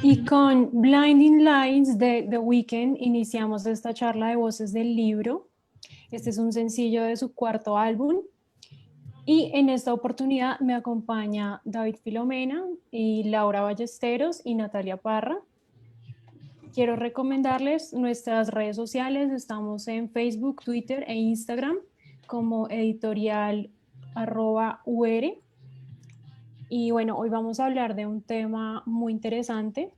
Y con Blinding Lights de The Weeknd iniciamos esta charla de voces del libro. Este es un sencillo de su cuarto álbum. Y en esta oportunidad me acompaña David Filomena y Laura Ballesteros y Natalia Parra. Quiero recomendarles nuestras redes sociales. Estamos en Facebook, Twitter e Instagram como editorial@UR. Y bueno, hoy vamos a hablar de un tema muy interesante.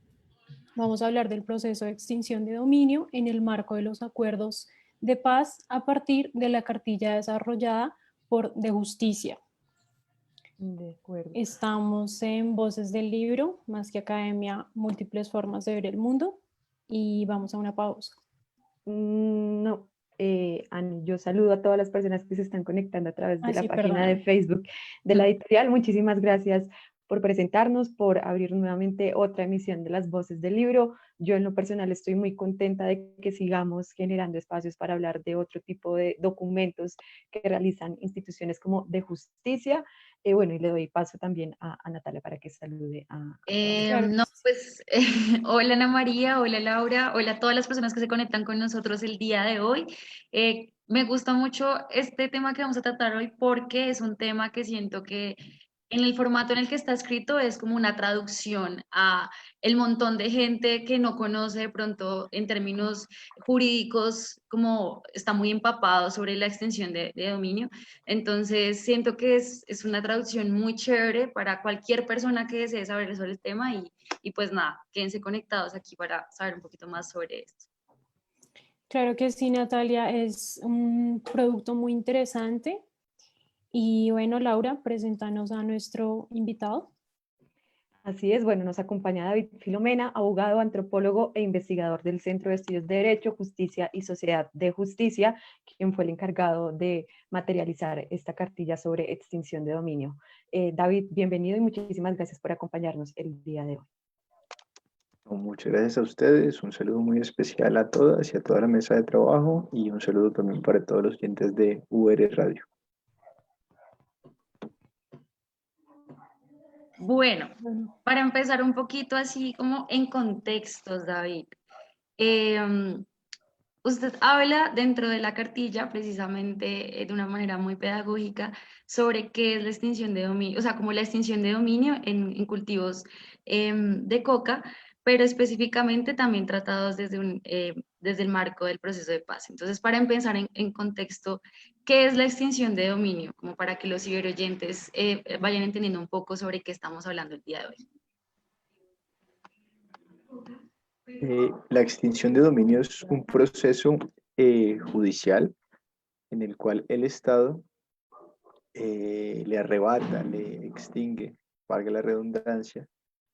Vamos a hablar del proceso de extinción de dominio en el marco de los acuerdos de paz a partir de la cartilla desarrollada por De Justicia. De acuerdo. Estamos en Voces del Libro, más que academia, múltiples formas de ver el mundo, y vamos a una pausa. No, Ani, yo saludo a todas las personas que se están conectando a través de Ah, la sí, página de perdóname. Facebook de la editorial. Muchísimas gracias por presentarnos, por abrir nuevamente otra emisión de las Voces del Libro. Yo en lo personal estoy muy contenta de que sigamos generando espacios para hablar de otro tipo de documentos que realizan instituciones como de justicia. Bueno, y le doy paso también a Natalia para que salude a todos. Claro que No, sí. pues hola Ana María, hola Laura, hola a todas las personas que se conectan con nosotros el día de hoy. Me gusta mucho este tema que vamos a tratar hoy porque es un tema que siento que en el formato en el que está escrito es como una traducción a el montón de gente que no conoce de pronto en términos jurídicos, como está muy empapado sobre la extensión de dominio. Entonces, siento que es una traducción muy chévere para cualquier persona que desee saber sobre el tema y pues nada, quédense conectados aquí para saber un poquito más sobre esto. Claro que sí, Natalia, es un producto muy interesante. Y bueno, Laura, preséntanos a nuestro invitado. Así es, bueno, nos acompaña David Filomena, abogado, antropólogo e investigador del Centro de Estudios de Derecho, Justicia y Sociedad de Justicia, quien fue el encargado de materializar esta cartilla sobre extinción de dominio. David, bienvenido y muchísimas gracias por acompañarnos el día de hoy. Muchas gracias a ustedes, un saludo muy especial a todas y a toda la mesa de trabajo y un saludo también para todos los oyentes de UR Radio. Bueno, Bueno, para empezar un poquito así como en contextos, David. eh, Usted habla dentro de la cartilla, precisamente de una manera muy pedagógica, sobre qué es la extinción de dominio, o sea, como la extinción de dominio en cultivos de coca, pero específicamente también tratados desde el marco del proceso de paz. Entonces, para empezar en contexto, ¿qué es la extinción de dominio? Como para que los ciberoyentes vayan entendiendo un poco sobre qué estamos hablando el día de hoy. La extinción de dominio es un proceso judicial en el cual el Estado le arrebata, le extingue, valga la redundancia,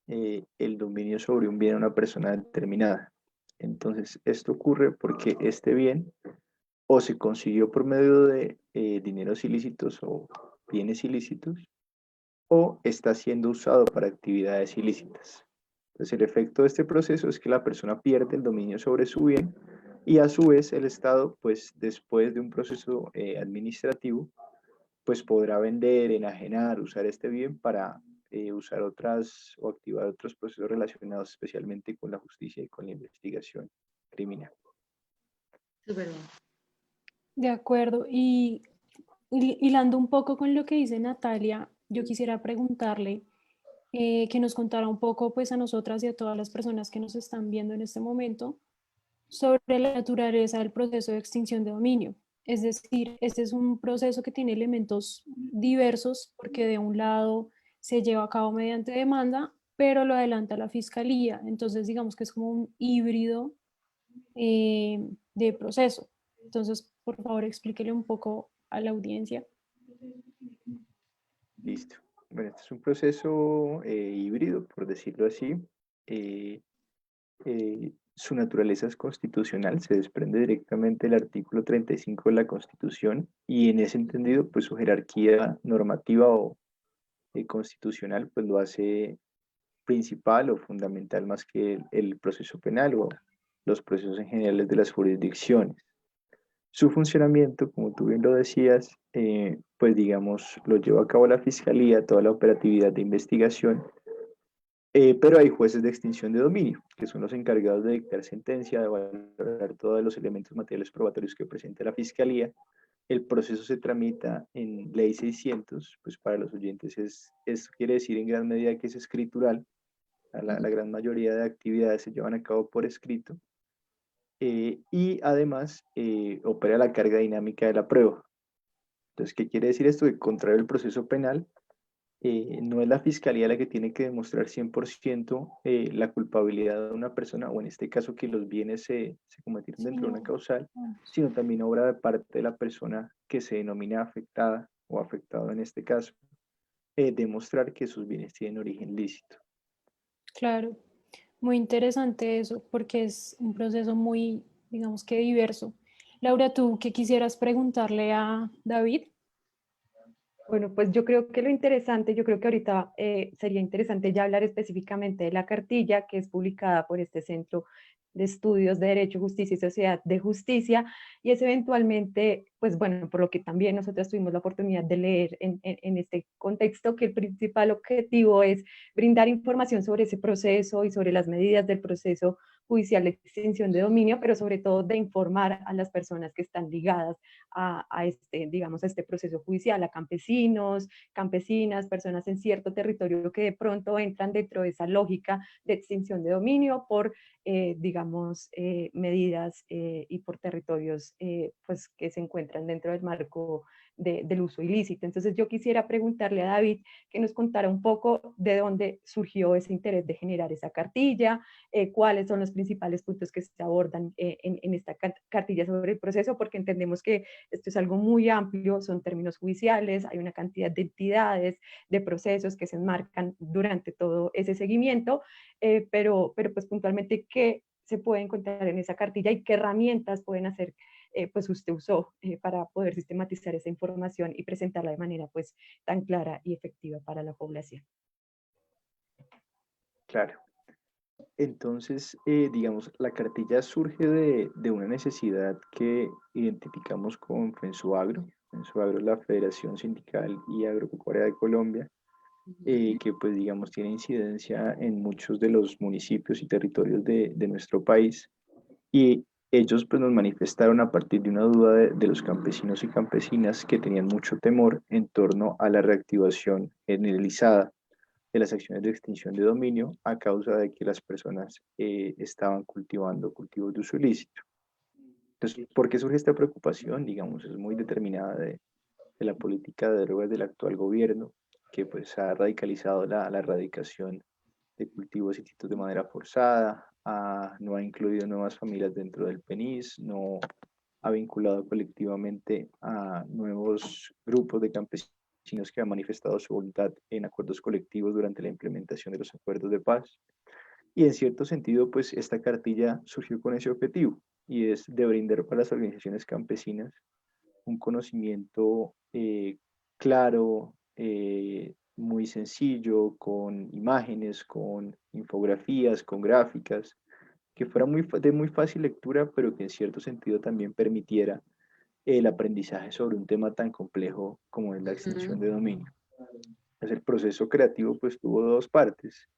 el dominio sobre un bien a una persona determinada. Entonces, esto ocurre porque este bien o se consiguió por medio de dineros ilícitos o bienes ilícitos, o está siendo usado para actividades ilícitas. Entonces, el efecto de este proceso es que la persona pierde el dominio sobre su bien y a su vez el Estado, pues después de un proceso administrativo, pues podrá vender, enajenar, usar este bien para usar otras o activar otros procesos relacionados especialmente con la justicia y con la investigación criminal. Súper bien. de acuerdo. Y hilando un poco con lo que dice Natalia, yo quisiera preguntarle que nos contara un poco, pues a nosotras y a todas las personas que nos están viendo en este momento, sobre la naturaleza del proceso de extinción de dominio. Es decir, este es un proceso que tiene elementos diversos porque de un lado se lleva a cabo mediante demanda, pero lo adelanta la fiscalía. Entonces, digamos que es como un híbrido de proceso. Entonces, por favor, explíquele un poco a la audiencia. Listo. Bueno, este es un proceso híbrido, por decirlo así. Eh, Su naturaleza es constitucional, se desprende directamente del artículo 35 de la Constitución y en ese entendido, pues su jerarquía normativa o constitucional, pues lo hace principal o fundamental más que el proceso penal o los procesos en generales de las jurisdicciones. Su funcionamiento, como tú bien lo decías, pues digamos, lo lleva a cabo la Fiscalía, toda la operatividad de investigación, pero hay jueces de extinción de dominio, que son los encargados de dictar sentencia, de valorar todos los elementos materiales probatorios que presente la Fiscalía. El proceso se tramita en Ley 600, pues para los oyentes esto quiere decir en gran medida que es escritural. La gran mayoría de actividades se llevan a cabo por escrito, y además opera la carga dinámica de la prueba. Entonces, ¿qué quiere decir esto? Que contrario al proceso penal, no es la Fiscalía la que tiene que demostrar 100% la culpabilidad de una persona, o en este caso que los bienes se cometieron Sí, dentro de una no. causal, sino también obra de parte de la persona que se denomina afectada o afectado en este caso, demostrar que sus bienes tienen origen lícito. Claro, muy interesante eso, porque es un proceso muy, digamos que diverso. Laura, ¿tú qué quisieras preguntarle a David? Bueno, pues yo creo que lo interesante, yo creo que ahorita sería interesante ya hablar específicamente de la cartilla que es publicada por este Centro de Estudios de Derecho, Justicia y Sociedad de Justicia, y es eventualmente, pues bueno, por lo que también nosotros tuvimos la oportunidad de leer en este contexto, que el principal objetivo es brindar información sobre ese proceso y sobre las medidas del proceso judicial de extinción de dominio, pero sobre todo de informar a las personas que están ligadas a este, digamos, a este proceso judicial, a campesinos, campesinas, personas en cierto territorio que de pronto entran dentro de esa lógica de extinción de dominio por, digamos, medidas y por territorios pues, que se encuentran dentro del marco del uso ilícito. Entonces yo quisiera preguntarle a David que nos contara un poco de dónde surgió ese interés de generar esa cartilla, cuáles son los principales puntos que se abordan en esta cartilla sobre el proceso, porque entendemos que esto es algo muy amplio, son términos judiciales, hay una cantidad de entidades, de procesos que se enmarcan durante todo ese seguimiento, pero pues puntualmente, ¿qué se puede encontrar en esa cartilla y qué herramientas pueden hacer pues usted usó para poder sistematizar esa información y presentarla de manera pues tan clara y efectiva para la población? Claro. Entonces, digamos, la cartilla surge de una necesidad que identificamos con FENSUAGRO. FENSUAGRO es la Federación Sindical y Agropecuaria de Colombia, que pues digamos tiene incidencia en muchos de los municipios y territorios de nuestro país. Y ellos pues nos manifestaron a partir de una duda de los campesinos y campesinas que tenían mucho temor en torno a la reactivación generalizada de las acciones de extinción de dominio a causa de que las personas estaban cultivando cultivos de uso ilícito. Entonces, ¿por qué surge esta preocupación? Digamos, es muy determinada de la política de drogas del actual gobierno, que pues ha radicalizado la erradicación de cultivos ilícitos de manera forzada, no ha incluido nuevas familias dentro del PENIS, no ha vinculado colectivamente a nuevos grupos de campesinos que han manifestado su voluntad en acuerdos colectivos durante la implementación de los acuerdos de paz. Y en cierto sentido, pues esta cartilla surgió con ese objetivo, y es de brindar para las organizaciones campesinas un conocimiento claro, muy sencillo, con imágenes, con infografías, con gráficas, que fuera de muy fácil lectura, pero que en cierto sentido también permitiera el aprendizaje sobre un tema tan complejo como es la extinción de dominio. Pues el proceso creativo pues tuvo dos partes,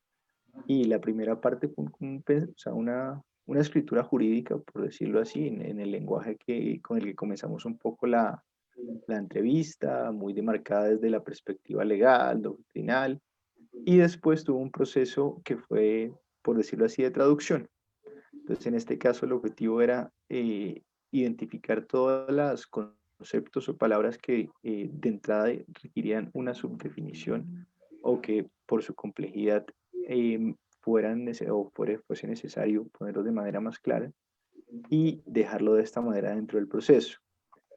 y la primera parte fue o sea, una escritura jurídica, por decirlo así, en el lenguaje con el que comenzamos un poco la entrevista, muy demarcada desde la perspectiva legal, doctrinal, y después tuvo un proceso que fue, por decirlo así, de traducción. Entonces, en este caso, el objetivo era identificar todos los conceptos o palabras que de entrada requerían una subdefinición o que por su complejidad fuese necesario ponerlos de manera más clara y dejarlo de esta manera dentro del proceso.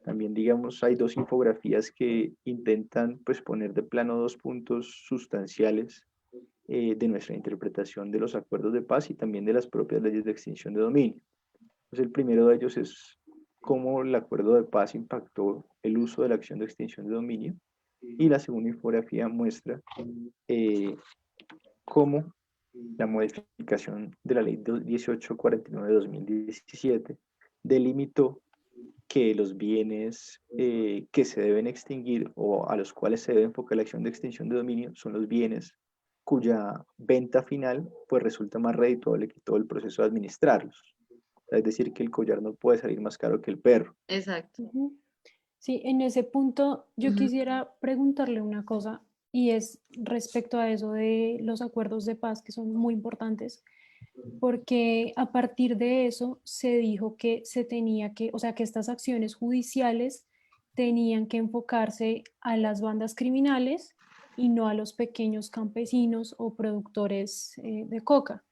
También, digamos, hay dos infografías que intentan pues, poner de plano dos puntos sustanciales de nuestra interpretación de los acuerdos de paz y también de las propias leyes de extinción de dominio. Pues el primero de ellos es cómo el acuerdo de paz impactó el uso de la acción de extinción de dominio, y la segunda infografía muestra cómo la modificación de la ley 1849 de 2017 delimitó que los bienes que se deben extinguir o a los cuales se debe enfocar la acción de extinción de dominio son los bienes cuya venta final pues resulta más redituable que todo el proceso de administrarlos. Es decir, que el collar no puede salir más caro que el perro. Exacto. Ujú. Sí, en ese punto yo Ujú. quisiera preguntarle una cosa y es respecto a eso de los acuerdos de paz que son muy importantes, porque a partir de eso se dijo que se tenía que, o sea, que estas acciones judiciales tenían que enfocarse a las bandas criminales y no a los pequeños campesinos o productores de coca.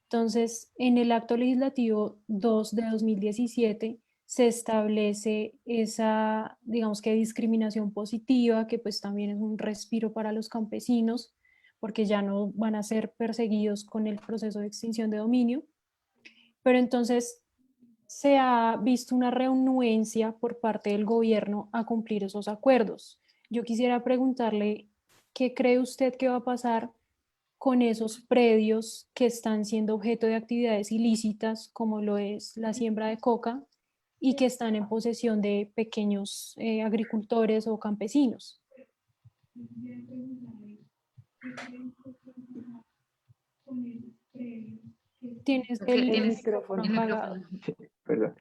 Entonces, en el acto legislativo 2 de 2017 se establece esa, digamos que discriminación positiva, que pues también es un respiro para los campesinos, porque ya no van a ser perseguidos con el proceso de extinción de dominio. Pero entonces se ha visto una renuencia por parte del gobierno a cumplir esos acuerdos. Yo quisiera preguntarle, ¿qué cree usted que va a pasar con esos predios que están siendo objeto de actividades ilícitas, como lo es la siembra de coca, y que están en posesión de pequeños agricultores o campesinos? Tienes Ok, el El tienes micrófono. el apagado. micrófono. Perdón.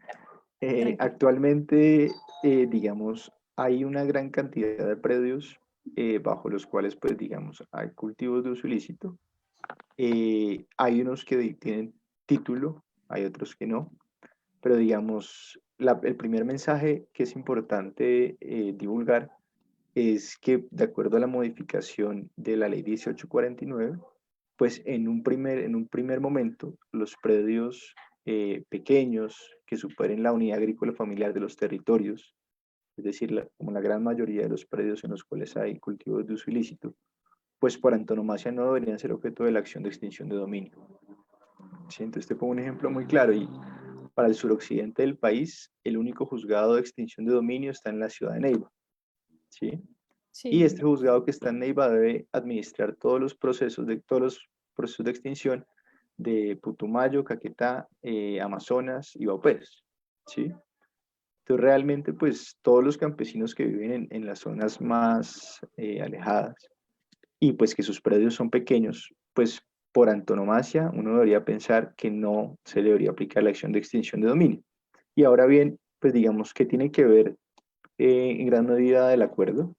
Tranquilo. Actualmente, digamos, hay una gran cantidad de predios bajo los cuales, pues, digamos, hay cultivos de uso ilícito. Hay unos que tienen título, hay otros que no, pero digamos, el primer mensaje que es importante divulgar es que de acuerdo a la modificación de la ley 1849, pues en un primer momento los predios pequeños que superen la unidad agrícola familiar de los territorios, es decir, como la gran mayoría de los predios en los cuales hay cultivos de uso ilícito, pues por antonomasia no deberían ser objeto de la acción de extinción de dominio. ¿Sí? Entonces te pongo un ejemplo muy claro y para el suroccidente del país, el único juzgado de extinción de dominio está en la ciudad de Neiva. ¿Sí? Y Sí, este juzgado que está en Neiva debe administrar todos los procesos de extinción de Putumayo, Caquetá, Amazonas y Vaupés, ¿sí? Entonces realmente pues todos los campesinos que viven en las zonas más alejadas y pues que sus predios son pequeños, pues por antonomasia uno debería pensar que no se le debería aplicar la acción de extinción de dominio. Y ahora bien, pues digamos que tiene que ver en gran medida del acuerdo,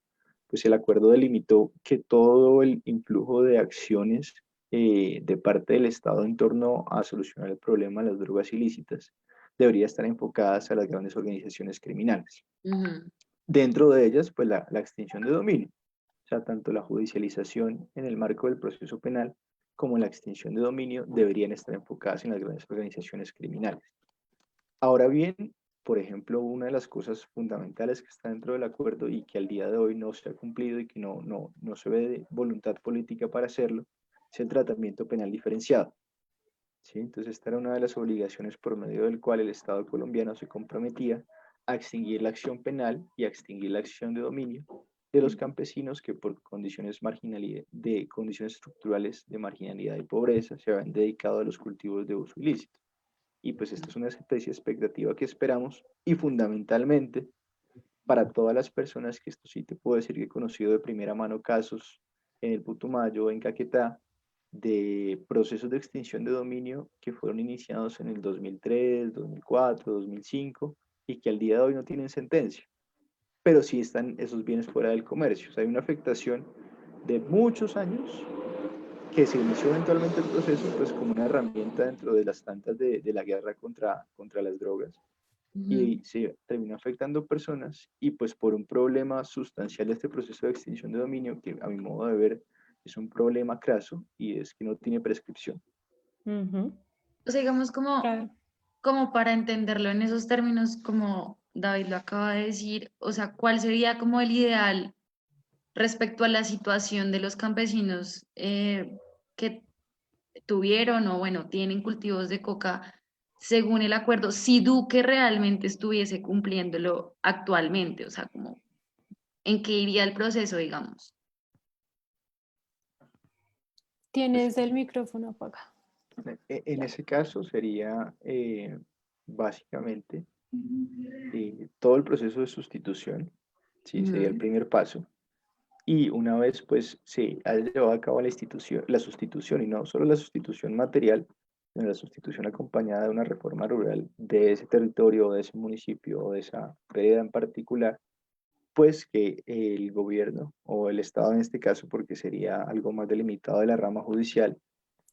pues el acuerdo delimitó que todo el influjo de acciones de parte del Estado en torno a solucionar el problema de las drogas ilícitas debería estar enfocadas a las grandes organizaciones criminales. Ujú. Dentro de ellas, pues la extinción de dominio, o sea, tanto la judicialización en el marco del proceso penal como la extinción de dominio deberían estar enfocadas en las grandes organizaciones criminales. Ahora bien, por ejemplo, una de las cosas fundamentales que está dentro del acuerdo y que al día de hoy no se ha cumplido y que no se ve voluntad política para hacerlo, es el tratamiento penal diferenciado. ¿Sí? Entonces, esta era una de las obligaciones por medio del cual el Estado colombiano se comprometía a extinguir la acción penal y a extinguir la acción de dominio de los campesinos que por condiciones, de condiciones estructurales de marginalidad y pobreza se habían dedicado a los cultivos de uso ilícito. Y pues esta es una especie de expectativa que esperamos y fundamentalmente para todas las personas, que esto sí te puedo decir que he conocido de primera mano casos en el Putumayo, en Caquetá, de procesos de extinción de dominio que fueron iniciados en el 2003, 2004, 2005 y que al día de hoy no tienen sentencia, pero sí están esos bienes fuera del comercio. O sea, hay una afectación de muchos años que se inició eventualmente el proceso pues como una herramienta dentro de las tantas de la guerra contra las drogas Ujú. y se terminó afectando personas y pues por un problema sustancial de este proceso de extinción de dominio que a mi modo de ver es un problema craso y es que no tiene prescripción. Ujú. O sea, digamos claro. como para entenderlo en esos términos, como David lo acaba de decir, o sea, ¿cuál sería como el ideal respecto a la situación de los campesinos que tuvieron o bueno, tienen cultivos de coca según el acuerdo, si Duque realmente estuviese cumpliéndolo actualmente? O sea, como en qué iría el proceso, digamos. Pues, Tienes el micrófono apagado. en ese caso sería básicamente todo el proceso de sustitución, ¿sí? Sería el Ujú. primer paso. y una vez pues se haya llevado a cabo la sustitución, y no solo la sustitución material, sino la sustitución acompañada de una reforma rural de ese territorio, de ese municipio o de esa vereda en particular, pues que el gobierno o el Estado en este caso, porque sería algo más delimitado de la rama judicial,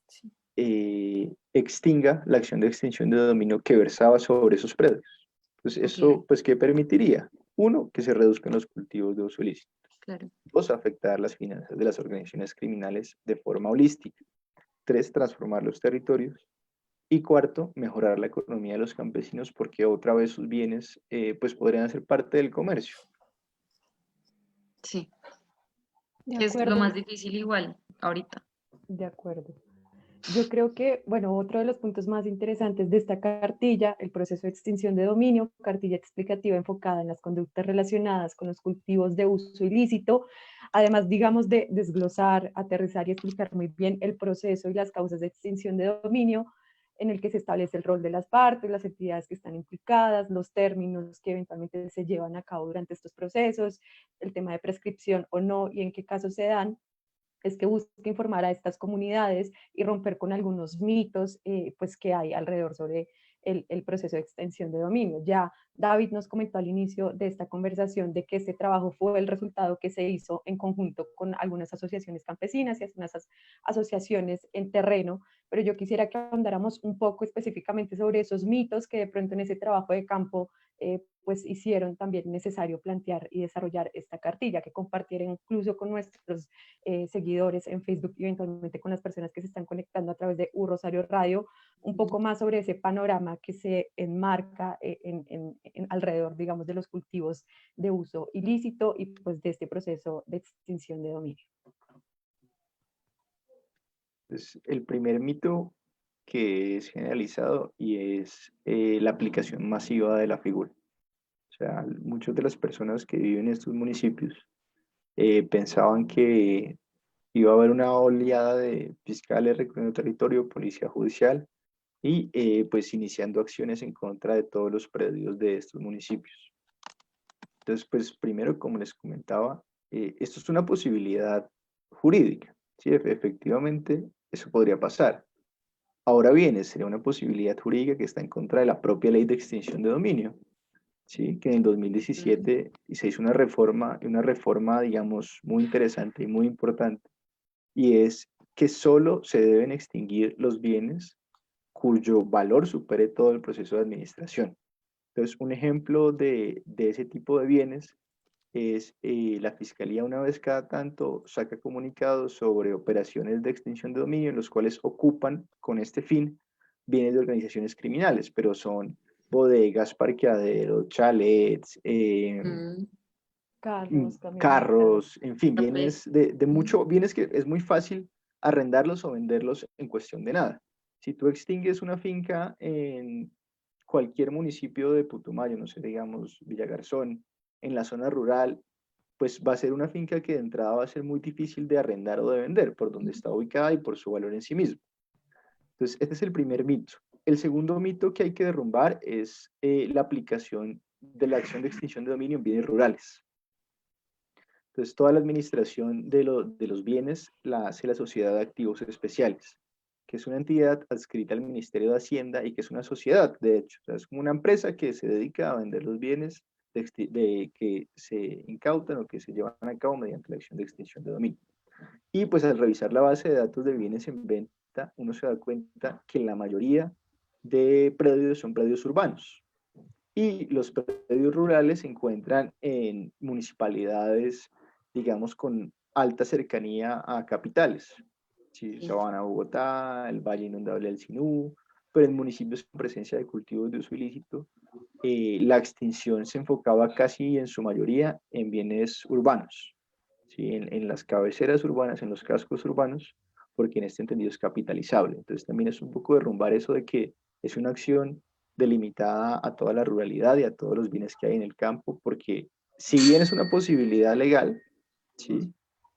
Sí, extinga la acción de extinción de dominio que versaba sobre esos predios. Entonces, Ok, eso, pues, ¿qué permitiría? Uno, que se reduzcan los cultivos de uso ilícito. claro. Dos, afectar las finanzas de las organizaciones criminales de forma holística. Tres, transformar los territorios. Y cuarto, mejorar la economía de los campesinos porque otra vez sus bienes pues podrían ser parte del comercio. Sí, de que es lo acuerdo. más difícil igual ahorita. De acuerdo. Yo creo que, bueno, otro de los puntos más interesantes de esta cartilla, el proceso de extinción de dominio, cartilla explicativa enfocada en las conductas relacionadas con los cultivos de uso ilícito, además, digamos, de desglosar, aterrizar y explicar muy bien el proceso y las causas de extinción de dominio, en el que se establece el rol de las partes, las entidades que están implicadas, los términos que eventualmente se llevan a cabo durante estos procesos, el tema de prescripción o no y en qué casos se dan, es que busca informar a estas comunidades y romper con algunos mitos pues que hay alrededor sobre el proceso de extensión de dominio. Ya David nos comentó al inicio de esta conversación de que este trabajo fue el resultado que se hizo en conjunto con algunas asociaciones campesinas y algunas asociaciones en terreno, pero yo quisiera que ahondáramos un poco específicamente sobre esos mitos que de pronto en ese trabajo de campo pues hicieron también necesario plantear y desarrollar esta cartilla, que compartiera incluso con nuestros seguidores en Facebook y eventualmente con las personas que se están conectando a través de U Rosario Radio, un poco más sobre ese panorama que se enmarca alrededor, digamos, de los cultivos de uso ilícito y pues de este proceso de extinción de dominio. Entonces, el primer mito que es generalizado y es la aplicación masiva de la figura. O sea, muchas de las personas que viven en estos municipios pensaban que iba a haber una oleada de fiscales recorriendo territorio, policía judicial y pues iniciando acciones en contra de todos los predios de estos municipios. Entonces, pues primero, como les comentaba, esto es una posibilidad jurídica, ¿sí? Efectivamente, eso podría pasar. Ahora bien, sería una posibilidad jurídica que está en contra de la propia ley de extinción de dominio, ¿sí? Que en el 2017 se hizo una reforma, digamos, muy interesante y muy importante, y es que solo se deben extinguir los bienes cuyo valor supere todo el proceso de administración. Entonces, un ejemplo de ese tipo de bienes es la Fiscalía una vez cada tanto saca comunicados sobre operaciones de extinción de dominio en los cuales ocupan con este fin bienes de organizaciones criminales, pero son bodegas, parqueaderos, chalets, Carros, camionetas. carros, en fin, Cafés. bienes de mucho, bienes que es muy fácil arrendarlos o venderlos en cuestión de nada. Si tú extingues una finca en cualquier municipio de Putumayo, no sé, digamos Villagarzón, en la zona rural, pues va a ser una finca que de entrada va a ser muy difícil de arrendar o de vender por donde está ubicada y por su valor en sí mismo. Entonces, este es el primer mito. El segundo mito que hay que derrumbar es la aplicación de la acción de extinción de dominio en bienes rurales. Entonces, toda la administración de los bienes la hace la Sociedad de Activos Especiales, que es una entidad adscrita al Ministerio de Hacienda y que es una sociedad, de hecho. O sea, es como una empresa que se dedica a vender los bienes que se incautan o que se llevan a cabo mediante la acción de extinción de dominio. Y pues al revisar la base de datos de bienes en venta, uno se da cuenta que la mayoría de predios son predios urbanos. Y los predios rurales se encuentran en municipalidades, digamos, con alta cercanía a capitales. Sí, Sabana, Bogotá, el Valle Inundable del Sinú, pero en municipios con presencia de cultivos de uso ilícito, la extinción se enfocaba casi en su mayoría en bienes urbanos, ¿sí? En las cabeceras urbanas, en los cascos urbanos, porque en este entendido es capitalizable. Entonces también es un poco derrumbar eso de que es una acción delimitada a toda la ruralidad y a todos los bienes que hay en el campo, porque si bien es una posibilidad legal, ¿sí?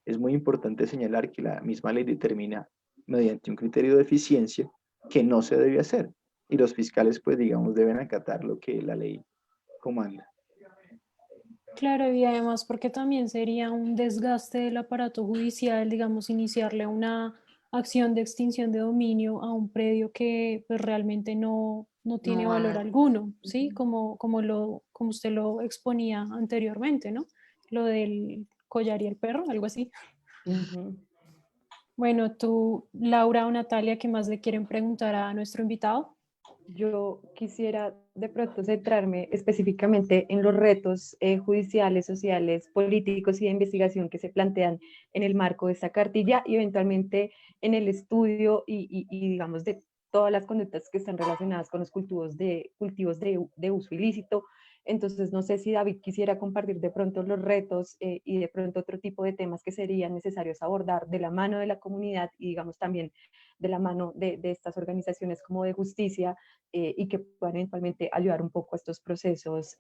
Es muy importante señalar que la misma ley determina mediante un criterio de eficiencia que no se debe hacer y los fiscales pues digamos deben acatar lo que la ley comanda. Claro, y además porque también sería un desgaste del aparato judicial, digamos, iniciarle una acción de extinción de dominio a un predio que pues, realmente no tiene No, valor alguno, ¿sí? Como usted lo exponía anteriormente, ¿no? Lo del collar y el perro, algo así. Ujú. Bueno, tú, Laura o Natalia, ¿qué más le quieren preguntar a nuestro invitado? Yo quisiera de pronto centrarme específicamente en los retos judiciales, sociales, políticos y de investigación que se plantean en el marco de esta cartilla y eventualmente en el estudio digamos, de todas las conductas que están relacionadas con los cultivos de uso ilícito. Entonces, no sé si David quisiera compartir de pronto los retos y de pronto otro tipo de temas que serían necesarios abordar de la mano de la comunidad y, digamos, también de la mano de estas organizaciones como de justicia y que puedan eventualmente ayudar un poco a estos procesos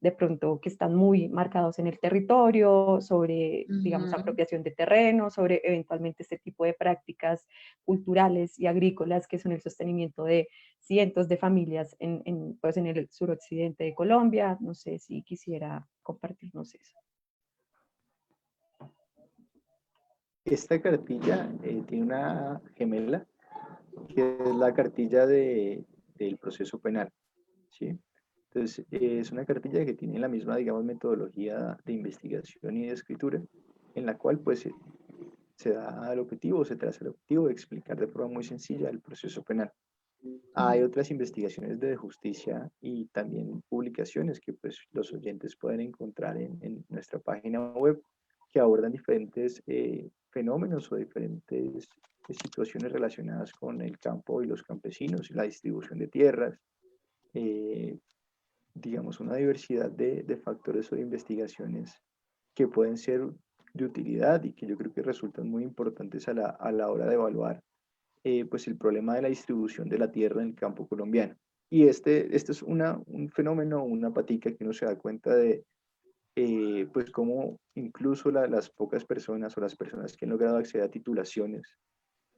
de pronto que están muy marcados en el territorio, sobre, digamos, ujú. apropiación de terreno, sobre eventualmente este tipo de prácticas culturales y agrícolas que son el sostenimiento de cientos de familias pues en el suroccidente de Colombia. No sé si quisiera compartirnos eso. Esta cartilla tiene una gemela, que es la cartilla del proceso penal, ¿sí? Entonces, es una cartilla que tiene la misma, digamos, metodología de investigación y de escritura, en la cual, pues, se da el objetivo, se traza el objetivo de explicar de forma muy sencilla el proceso penal. Hay otras investigaciones de justicia y también publicaciones que pues los oyentes pueden encontrar en nuestra página web que abordan diferentes fenómenos o diferentes situaciones relacionadas con el campo y los campesinos y la distribución de tierras, eh, digamos una diversidad de factores o de investigaciones que pueden ser de utilidad y que yo creo que resultan muy importantes a la hora de evaluar pues el problema de la distribución de la tierra en el campo colombiano. Y este es un fenómeno, una patica que uno se da cuenta de, pues cómo incluso las pocas personas o las personas que han logrado acceder a titulaciones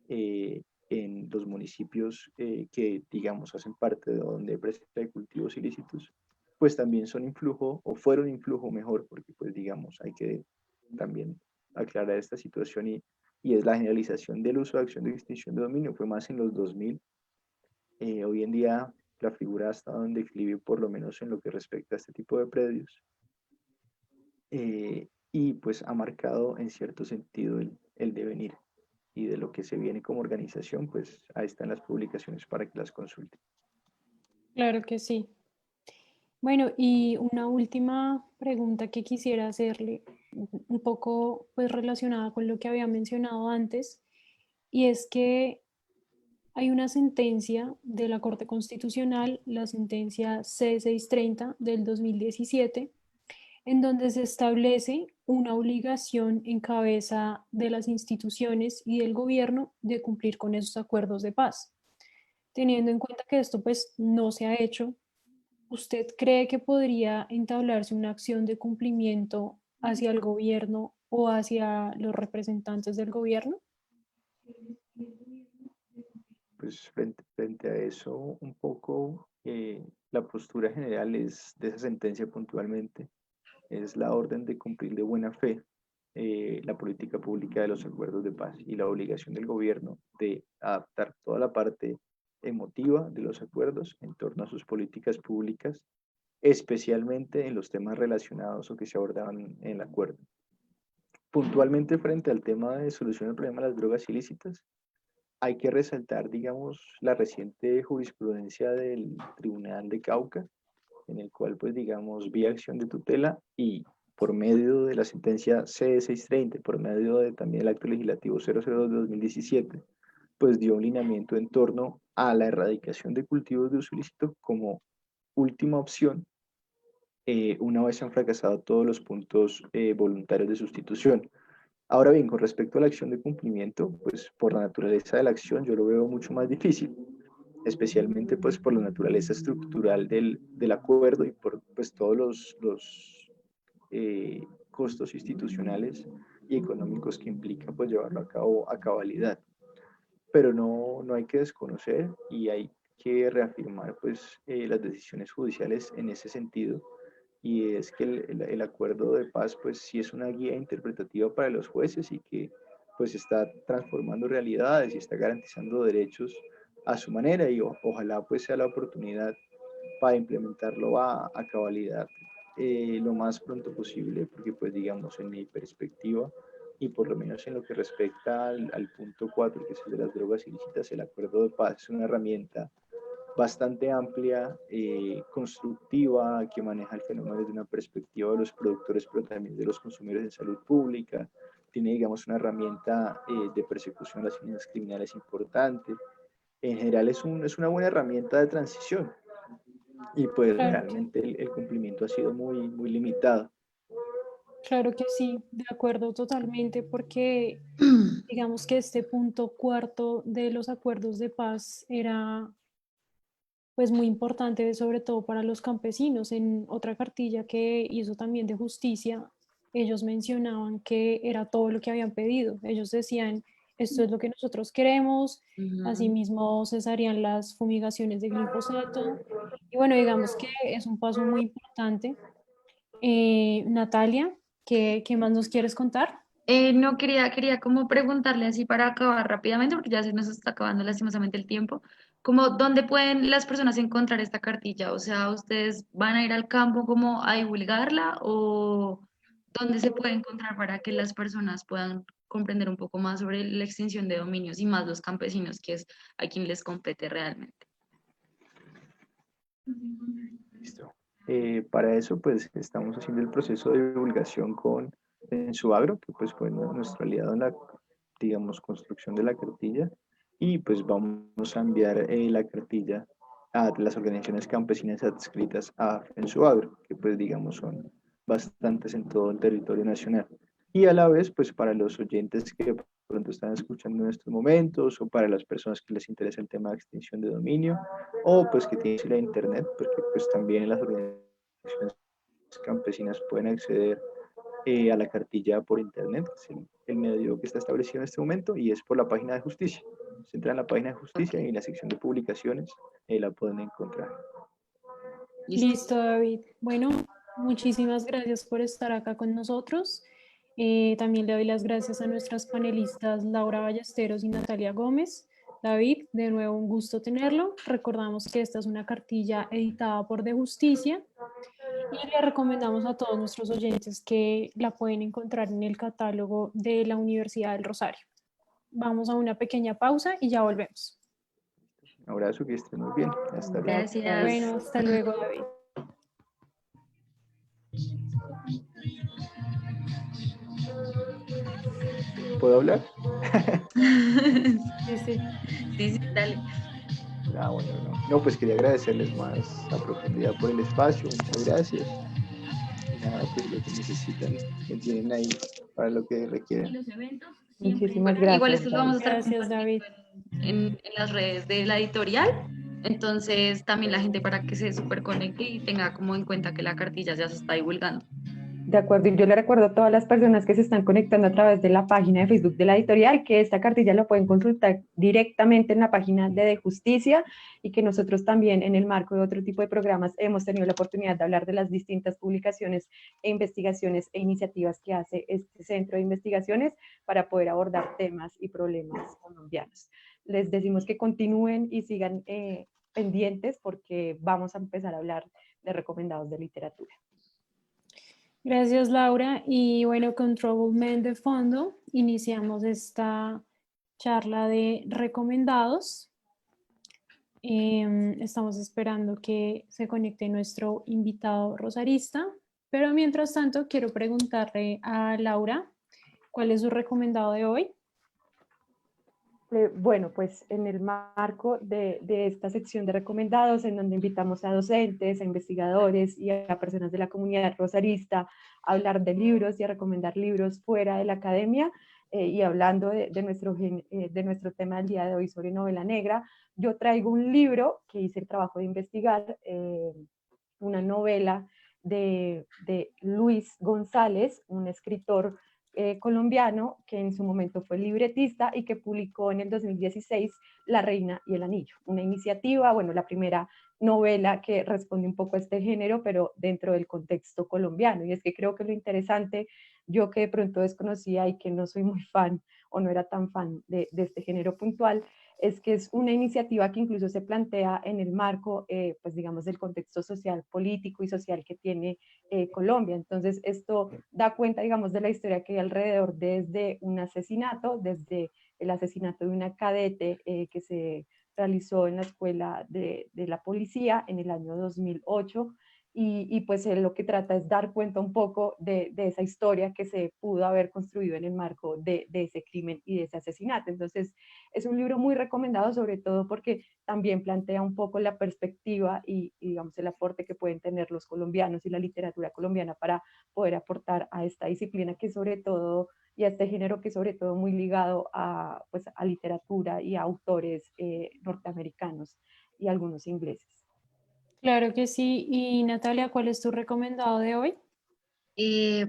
en los municipios que, digamos, hacen parte de donde hay presencia de cultivos ilícitos, pues también son influjo o fueron influjo mejor, porque pues digamos, hay que también aclarar esta situación y es la generalización del uso de acción de extinción de dominio, fue más en los 2000. Hoy en día la figura ha estado en declive, por lo menos en lo que respecta a este tipo de predios, y pues ha marcado en cierto sentido el devenir y de lo que se viene como organización, pues ahí están las publicaciones para que las consulten. Claro que sí. Bueno, y una última pregunta que quisiera hacerle, un poco pues relacionada con lo que había mencionado antes, y es que hay una sentencia de la Corte Constitucional, la sentencia C630 del 2017, en donde se establece una obligación en cabeza de las instituciones y del gobierno de cumplir con esos acuerdos de paz. Teniendo en cuenta que esto pues no se ha hecho, ¿usted cree que podría entablarse una acción de cumplimiento hacia el gobierno o hacia los representantes del gobierno? Pues frente a eso, un poco la postura general es de esa sentencia puntualmente, es la orden de cumplir de buena fe la política pública de los acuerdos de paz y la obligación del gobierno de adaptar toda la parte emotiva de los acuerdos en torno a sus políticas públicas, especialmente en los temas relacionados o que se abordaban en el acuerdo. Puntualmente frente al tema de solución del problema de las drogas ilícitas, hay que resaltar, digamos, la reciente jurisprudencia del Tribunal de Cauca, en el cual, pues, digamos, vía acción de tutela y por medio de la sentencia C630, por medio de también el acto legislativo 002 de 2017, pues dio un lineamiento en torno a la erradicación de cultivos de uso ilícito como última opción, una vez han fracasado todos los puntos voluntarios de sustitución. Ahora bien, con respecto a la acción de cumplimiento, pues por la naturaleza de la acción yo lo veo mucho más difícil, especialmente pues por la naturaleza estructural del acuerdo y por pues todos los costos institucionales y económicos que implica pues llevarlo a cabo a cabalidad. Pero no hay que desconocer y hay que reafirmar pues las decisiones judiciales en ese sentido y es que el acuerdo de paz pues sí es una guía interpretativa para los jueces y que pues está transformando realidades y está garantizando derechos a su manera y ojalá pues sea la oportunidad para implementarlo a cabalidad lo más pronto posible, porque pues digamos en mi perspectiva y por lo menos en lo que respecta al punto 4, que es el de las drogas ilícitas, el acuerdo de paz es una herramienta bastante amplia, constructiva, que maneja el fenómeno desde una perspectiva de los productores, pero también de los consumidores de salud pública. Tiene, digamos, una herramienta de persecución a las fines criminales importante. En general es una buena herramienta de transición y pues Claro que, realmente el cumplimiento ha sido muy limitado. claro que sí, de acuerdo totalmente, porque digamos que este punto cuarto de los acuerdos de paz era pues muy importante, sobre todo para los campesinos. En otra cartilla que hizo también de justicia, ellos mencionaban que era todo lo que habían pedido. Ellos decían, esto es lo que nosotros queremos, Ujú. asimismo cesarían las fumigaciones de glifosato. Y bueno, digamos que es un paso muy importante. Natalia, ¿qué más nos quieres contar? No quería como preguntarle así para acabar rápidamente, porque ya se nos está acabando lastimosamente el tiempo, como dónde pueden las personas encontrar esta cartilla, o sea, ¿ustedes van a ir al campo como a divulgarla o dónde se puede encontrar para que las personas puedan comprender un poco más sobre la extinción de dominios y más los campesinos, que es a quien les compete realmente? Listo. Para eso, pues estamos haciendo el proceso de divulgación con Suagro, que pues fue nuestro aliado en la, digamos, construcción de la cartilla, y pues vamos a enviar la cartilla a las organizaciones campesinas adscritas a Suagro, que pues digamos son bastantes en todo el territorio nacional. Y a la vez, pues para los oyentes que pronto están escuchando en estos momentos, o para las personas que les interesa el tema de extinción de dominio, o pues que tienen la internet, porque pues también las organizaciones campesinas pueden acceder a la cartilla por internet, que es el medio que está establecido en este momento, y es por la página de justicia. Se entra en la página de Ok, justicia y en la sección de publicaciones la pueden encontrar. listo. Listo, David. Bueno, muchísimas gracias por estar acá con nosotros. También le doy las gracias a nuestras panelistas Laura Ballesteros y Natalia Gómez. David, de nuevo un gusto tenerlo. Recordamos que esta es una cartilla editada por De Justicia y le recomendamos a todos nuestros oyentes que la pueden encontrar en el catálogo de la Universidad del Rosario. Vamos a una pequeña pausa y ya volvemos. Un abrazo, que estén muy bien. Hasta luego. Bueno, Gracias. hasta luego, David. ¿Puedo hablar? Sí, sí. Sí, sí, dale. Ah, bueno, no, pues quería agradecerles más a profundidad por el espacio. Muchas gracias. Y nada, pues lo que necesitan, me tienen ahí para lo que Y requieran. los eventos siempre. Muchísimas Bueno, igual gracias, estos vamos a David. estar Gracias, compartiendo David. en las redes de la editorial. Entonces, también la gente para que se super conecte y tenga como en cuenta que la cartilla ya se está divulgando. De acuerdo, y yo le recuerdo a todas las personas que se están conectando a través de la página de Facebook de la editorial que esta cartilla la pueden consultar directamente en la página de Justicia y que nosotros también en el marco de otro tipo de programas hemos tenido la oportunidad de hablar de las distintas publicaciones e investigaciones e iniciativas que hace este centro de investigaciones para poder abordar temas y problemas colombianos. Les decimos que continúen y sigan pendientes porque vamos a empezar a hablar de recomendados de literatura. Gracias, Laura. Y bueno, con Trouble Men de fondo, iniciamos esta charla de recomendados. Estamos esperando que se conecte nuestro invitado rosarista, pero mientras tanto quiero preguntarle a Laura, ¿cuál es su recomendado de hoy? Bueno, pues en el marco de esta sección de recomendados, en donde invitamos a docentes, a investigadores y a personas de la comunidad rosarista a hablar de libros y a recomendar libros fuera de la academia, y hablando de nuestro tema del día de hoy sobre novela negra, yo traigo un libro que hice el trabajo de investigar, una novela de Luis González, un escritor colombiano que en su momento fue libretista y que publicó en el 2016 La Reina y el Anillo, una iniciativa, bueno, la primera novela que responde un poco a este género, pero dentro del contexto colombiano. Y es que creo que lo interesante, yo que de pronto desconocía y que no soy muy fan o no era tan fan de este género puntual, es que es una iniciativa que incluso se plantea en el marco, pues digamos, del contexto social, político y social que tiene Colombia. Entonces, esto da cuenta, digamos, de la historia que hay alrededor desde un asesinato, desde el asesinato de una cadete que se realizó en la escuela de la policía en el año 2008, y pues lo que trata es dar cuenta un poco de esa historia que se pudo haber construido en el marco de ese crimen y de ese asesinato. Entonces, es un libro muy recomendado, sobre todo porque también plantea un poco la perspectiva y digamos, el aporte que pueden tener los colombianos y la literatura colombiana para poder aportar a esta disciplina que sobre todo, y a este género que sobre todo muy ligado a, pues, a literatura y a autores norteamericanos y algunos ingleses. Claro que sí. Y Natalia, ¿cuál es tu recomendado de hoy?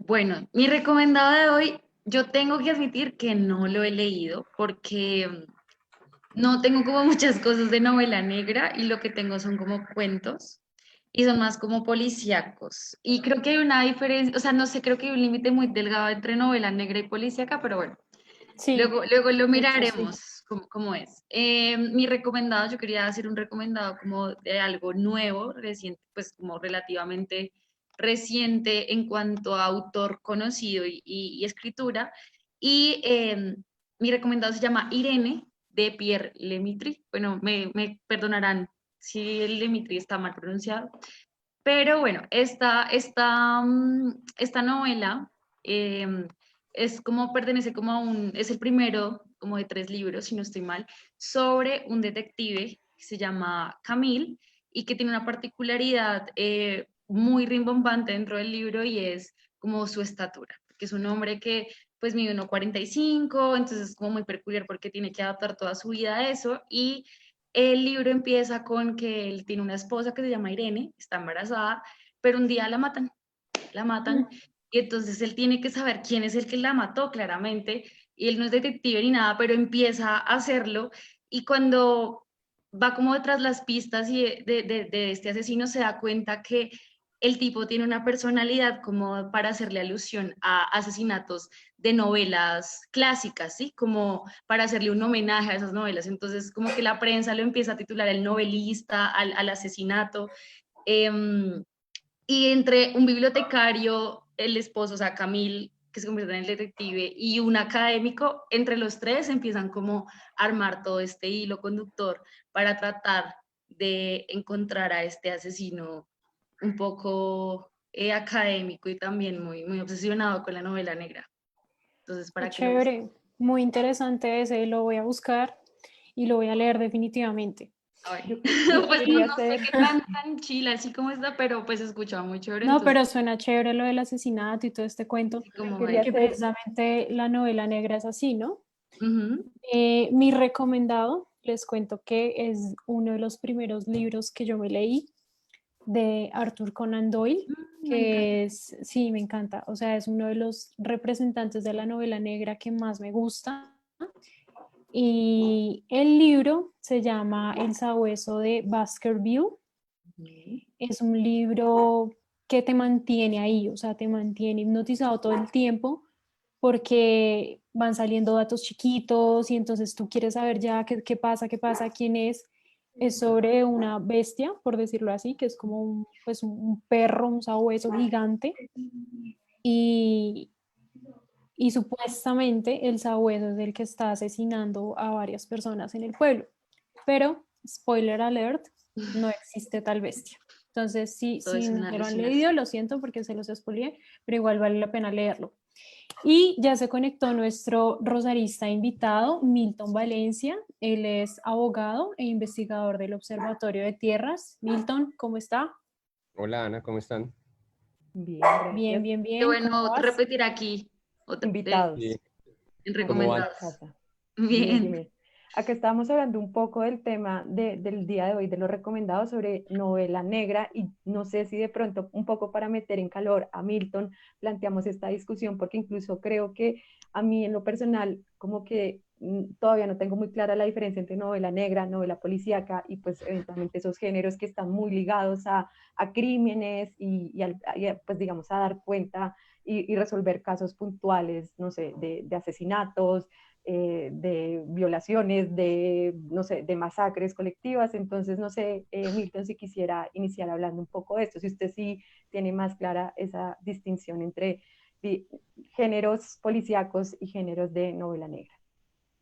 Bueno, mi recomendado de hoy, yo tengo que admitir que no lo he leído porque no tengo como muchas cosas de novela negra y lo que tengo son como cuentos y son más como policíacos. Y creo que hay una diferencia, o sea, no sé, creo que hay un límite muy delgado entre novela negra y policíaca, pero bueno, Sí, luego lo de hecho sí. miraremos cómo es. Mi recomendado, yo quería hacer un recomendado como de algo nuevo, reciente, pues como relativamente reciente en cuanto a autor conocido y escritura. Y mi recomendado se llama Irene, de Pierre Lemaitre. Bueno, me perdonarán si el Lemaitre está mal pronunciado. Pero bueno, esta novela eh, es como pertenece como a es el primero como de 3 libros, si no estoy mal, sobre un detective que se llama Camille y que tiene una particularidad muy rimbombante dentro del libro y es como su estatura, que es un hombre que pues mide 1,45, entonces es como muy peculiar porque tiene que adaptar toda su vida a eso y el libro empieza con que él tiene una esposa que se llama Irene, está embarazada, pero un día la matan, Mm. y entonces él tiene que saber quién es el que la mató, claramente, y él no es detective ni nada, pero empieza a hacerlo, y cuando va como detrás las pistas y de este asesino, se da cuenta que el tipo tiene una personalidad como para hacerle alusión a asesinatos de novelas clásicas, ¿sí? Como para hacerle un homenaje a esas novelas. Entonces, como que la prensa lo empieza a titular el novelista, al asesinato. Y entre un bibliotecario, el esposo, o sea, Camille, que se convierte en el detective, y un académico, entre los tres empiezan como a armar todo este hilo conductor para tratar de encontrar a este asesino un poco académico y también muy obsesionado con la novela negra. Entonces, Qué para que lo busquen. chévere, muy interesante ese, lo voy a buscar y lo voy a leer definitivamente. Ay, Yo pues no, quería no sé hacer, qué tan chila así como está, pero pues se escuchaba muy chévere, No, entonces pero suena chévere lo del asesinato y todo este cuento, así como quería de... porque hacer, precisamente la novela negra es así, ¿no? Ujú. Mi recomendado, les cuento que es uno de los primeros libros que yo me leí de Arthur Conan Doyle, Me encanta. que es, sí, me encanta, o sea, es uno de los representantes de la novela negra que más me gusta. Y el libro se llama El sabueso de Baskerville. Ujú. Es un libro que te mantiene ahí, o sea, te mantiene hipnotizado todo el tiempo porque van saliendo datos chiquitos y entonces tú quieres saber ya qué pasa, quién es. Es sobre una bestia, por decirlo así, que es como un, pues un perro, un sabueso gigante y, y supuestamente el sabueso es el que está asesinando a varias personas en el pueblo. Pero, spoiler alert, no existe tal bestia. Entonces, Todo si es no una se lo han alucinación. leído, lo siento porque se los spoileé, pero igual vale la pena leerlo. Y ya se conectó nuestro rosarista invitado, Milton Valencia. Él es abogado e investigador del Observatorio de Tierras. Milton, ¿cómo está? Hola Ana, ¿cómo están? bien, Bien, gracias, bien, Qué bien. ¿Cómo bueno vas? repetir aquí otra, invitados, Sí, en ¿cómo como en van? la recomendados. casa. Bien, Bien. bien. Acá estábamos hablando un poco del tema del día de hoy, de lo recomendado sobre novela negra, y no sé si de pronto un poco para meter en calor a Milton planteamos esta discusión, porque incluso creo que a mí en lo personal como que todavía no tengo muy clara la diferencia entre novela negra, novela policíaca y pues eventualmente esos géneros que están muy ligados a crímenes pues digamos a dar cuenta y resolver casos puntuales, no sé, de asesinatos, de violaciones, de, no sé, de masacres colectivas. Entonces, no sé, Milton, si quisiera iniciar hablando un poco de esto, si usted sí tiene más clara esa distinción entre géneros policíacos y géneros de novela negra.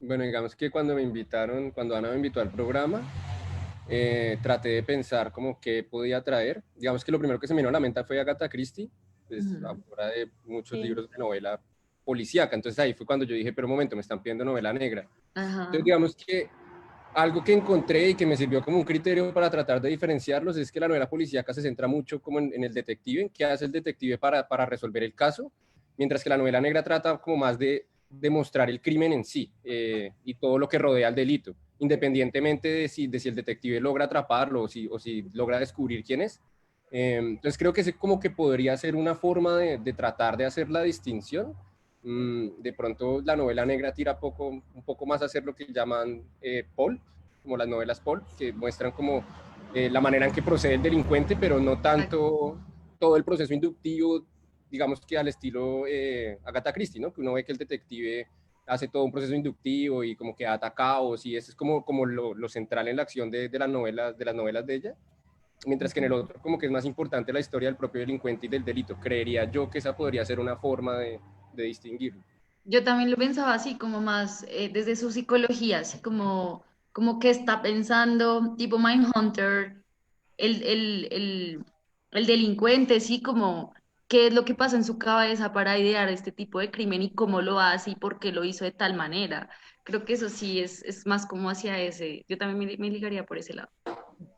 Bueno, digamos que cuando me invitaron, cuando Ana me invitó al programa, traté de pensar como qué podía traer. Digamos que lo primero que se me vino a la mente fue Agatha Christie, pues autora de muchos Sí. libros de novela policíaca. Entonces ahí fue cuando yo dije, pero un momento, me están pidiendo novela negra. Ajá. Entonces digamos que algo que encontré y que me sirvió como un criterio para tratar de diferenciarlos es que la novela policíaca se centra mucho como en el detective, en qué hace el detective para resolver el caso, mientras que la novela negra trata como más de demostrar el crimen en sí y todo lo que rodea al delito, independientemente de si el detective logra atraparlo o si logra descubrir quién es. Entonces creo que ese como que podría ser una forma de tratar de hacer la distinción. De pronto la novela negra tira un poco más a hacer lo que llaman pulp, como las novelas pulp, que muestran como la manera en que procede el delincuente, pero no tanto todo el proceso inductivo, digamos que al estilo Agatha Christie, ¿no? Que uno ve que el detective hace todo un proceso inductivo y como que ata cabos, y eso es como lo central en la acción de las novelas de ella, mientras que en el otro como que es más importante la historia del propio delincuente y del delito. Creería yo que esa podría ser una forma de distinguirlo. Yo también lo pensaba así, como más desde su psicología, así como que está pensando, tipo Mindhunter, el, el, el, el delincuente, sí, como qué es lo que pasa en su cabeza para idear este tipo de crimen y cómo lo hace y por qué lo hizo de tal manera. Creo que eso sí es más como hacia ese, yo también me ligaría por ese lado.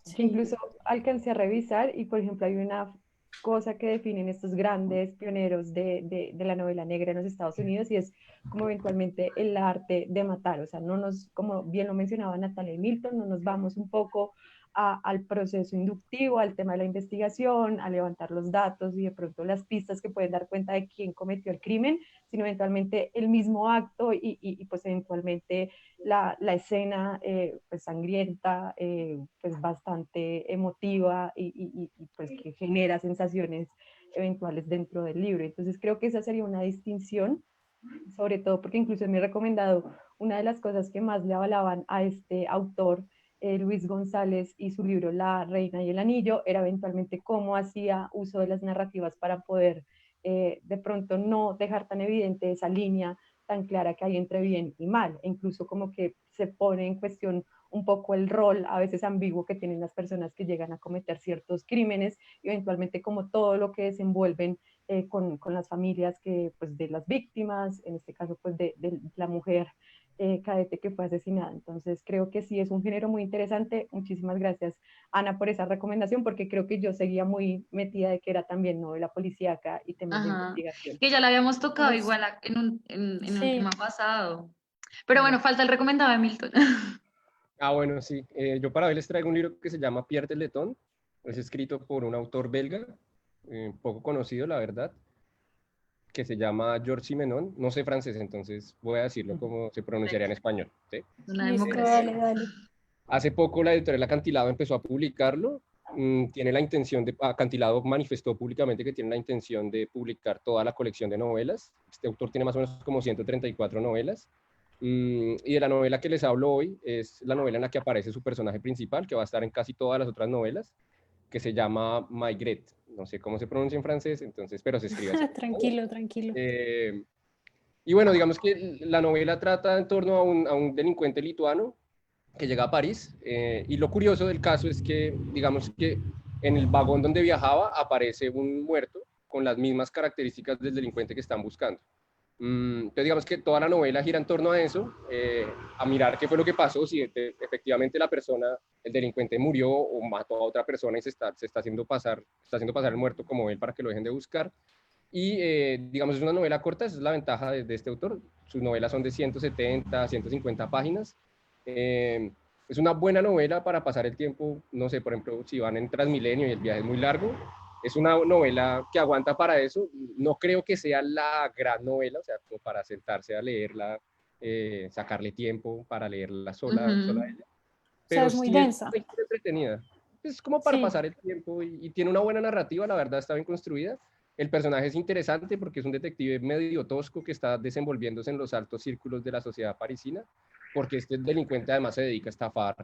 Que Sí. incluso alcancé a revisar y, por ejemplo, hay una cosa que definen estos grandes pioneros de la novela negra en los Estados Unidos y es como eventualmente el arte de matar. O sea, no nos, como bien lo mencionaba Natalia Milton, no nos vamos un poco al proceso inductivo, al tema de la investigación, a levantar los datos y de pronto las pistas que pueden dar cuenta de quién cometió el crimen, sino eventualmente el mismo acto y pues eventualmente la escena pues sangrienta, pues bastante emotiva pues que genera sensaciones eventuales dentro del libro. Entonces creo que esa sería una distinción, sobre todo porque incluso me he recomendado una de las cosas que más le avalaban a este autor, Luis González, y su libro La Reina y el Anillo, era eventualmente cómo hacía uso de las narrativas para poder de pronto no dejar tan evidente esa línea tan clara que hay entre bien y mal, e incluso como que se pone en cuestión un poco el rol a veces ambiguo que tienen las personas que llegan a cometer ciertos crímenes y eventualmente como todo lo que desenvuelven con las familias que, pues, de las víctimas, en este caso pues de la mujer cadete que fue asesinada. Entonces creo que sí es un género muy interesante. Muchísimas gracias, Ana, por esa recomendación, porque creo que yo seguía muy metida de que era también novela policíaca y temas de Ajá, investigación. que ya la habíamos tocado Uf, igual en un tema sí, pasado. Pero bueno, falta el recomendado de Milton. Ah, bueno, sí. Yo para hoy les traigo un libro que se llama Pierre de Letón. Es escrito por un autor belga, poco conocido, la verdad, que se llama Georges Simenon. No sé francés, entonces voy a decirlo como se pronunciaría en español. ¿Sí? Una listo, democracia. dale, dale. Hace poco la editorial Acantilado empezó a publicarlo. Tiene la intención Acantilado manifestó públicamente que tiene la intención de publicar toda la colección de novelas. Este autor tiene más o menos como 134 novelas. Y de la novela que les hablo hoy es la novela en la que aparece su personaje principal, que va a estar en casi todas las otras novelas, que se llama Maigret. No sé cómo se pronuncia en francés, entonces, pero se escribe así. Tranquilo, tranquilo. Eh, y bueno, digamos que la novela trata en torno a un delincuente lituano que llega a París, y lo curioso del caso es que, digamos que en el vagón donde viajaba aparece un muerto con las mismas características del delincuente que están buscando. Entonces digamos que toda la novela gira en torno a eso, a mirar qué fue lo que pasó, si efectivamente la persona, el delincuente murió o mató a otra persona y se está haciendo pasar el muerto como él para que lo dejen de buscar. Y digamos, es una novela corta, esa es la ventaja de este autor. Sus novelas son de 170, 150 páginas. Es una buena novela para pasar el tiempo, no sé, por ejemplo, si van en Transmilenio y el viaje es muy largo, es una novela que aguanta para eso. No creo que sea la gran novela, o sea, como para sentarse a leerla, sacarle tiempo para leerla sola Ujú. ella, O sea, pero es muy sí es densa. muy entretenida. Es como para Sí, pasar el tiempo y tiene una buena narrativa, la verdad está bien construida. El personaje es interesante porque es un detective medio tosco que está desenvolviéndose en los altos círculos de la sociedad parisina, porque este delincuente además se dedica a estafar,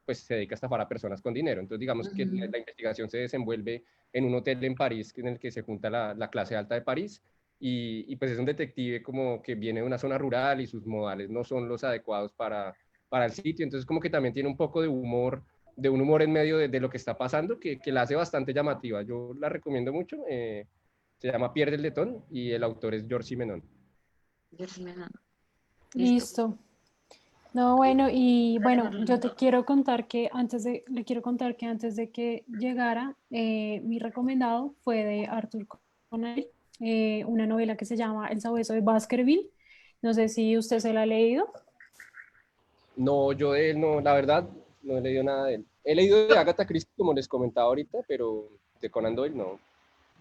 pues se dedica a estafar a personas con dinero. Entonces digamos que Ujú. la investigación se desenvuelve en un hotel en París en el que se junta la clase alta de París y pues es un detective como que viene de una zona rural y sus modales no son los adecuados para el sitio, entonces como que también tiene un poco de un humor en medio de lo que está pasando, que la hace bastante llamativa. Yo la recomiendo mucho. Se llama Pierde el letón y el autor es George Simenon. Jersey Menor. Listo. listo. No, bueno, y bueno, yo te quiero contar que le quiero contar que antes de que llegara, mi recomendado fue de Arthur Conan Doyle, una novela que se llama El sabueso de Baskerville. No sé si usted se la ha leído. No, yo de él no, la verdad, no he leído nada de él. He leído de Agatha Christie, como les comentaba ahorita, pero de Conan Doyle no.